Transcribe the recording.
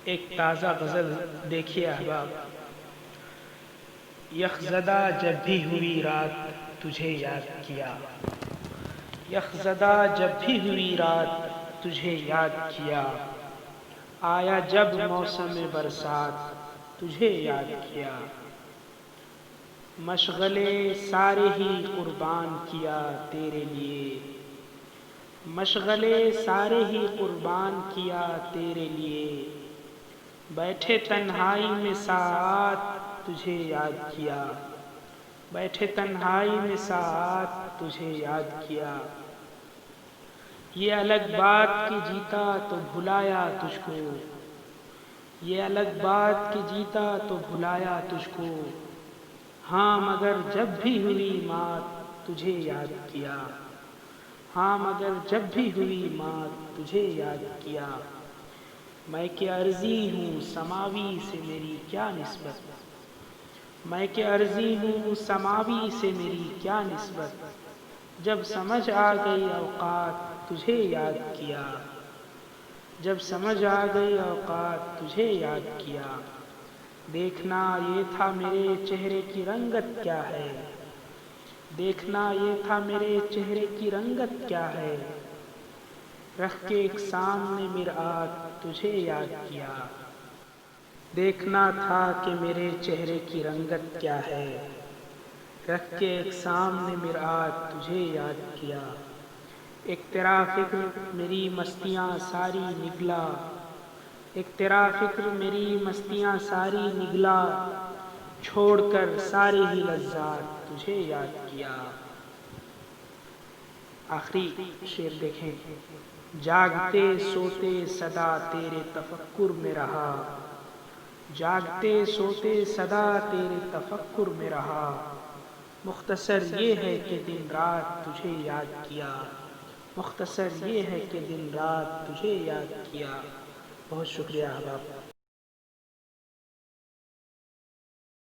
ایک تازہ غزل دیکھیے احباب۔ یخزدہ جب بھی ہوئی رات تجھے یاد کیا، یخزدہ جب بھی ہوئی رات تجھے یاد کیا، آیا جب موسم برسات تجھے یاد کیا، مشغلے سارے ہی قربان کیا تیرے لیے، مشغلے سارے ہی قربان کیا تیرے لیے، بیٹھے تنہائی میں ساعات تجھے یاد کیا، بیٹھے تنہائی میں ساعات تجھے یاد کیا، یہ الگ بات کہ جیتا تو بھلایا تجھ کو، یہ الگ بات کہ جیتا تو بھلایا تجھ کو، ہاں مگر جب بھی ہوئی مات تجھے یاد کیا، ہاں مگر جب بھی ہوئی مات تجھے یاد کیا، میں کہ عرضی ہوں سماوی سے میری کیا نسبت، میں کہ عرضی ہوں سماوی سے میری کیا نسبت، جب سمجھ آ گئی اوقات تجھے یاد کیا، جب سمجھ آ گئی اوقات تجھے یاد کیا، دیکھنا یہ تھا میرے چہرے کی رنگت کیا ہے، دیکھنا یہ تھا میرے چہرے کی رنگت کیا ہے، رکھ کے ایک سامنے مرآت تجھے یاد کیا، دیکھنا تھا کہ میرے چہرے کی رنگت کیا ہے، رکھ کے ایک سامنے مرآت تجھے یاد کیا، ایک تیرا فکر میری مستیاں ساری نگلا، ایک تیرا فکر میری مستیاں ساری نگلا، چھوڑ کر ساری ہی لذات تجھے یاد کیا۔ آخری شعر دیکھیں، جاگتے سوتے صدا تیرے تفکر میں رہا، جاگتے سوتے صدا تیرے تفکر میں رہا، مختصر یہ ہے کہ دن رات تجھے یاد کیا، مختصر یہ ہے کہ دن رات تجھے یاد کیا۔ بہت شکریہ احباب۔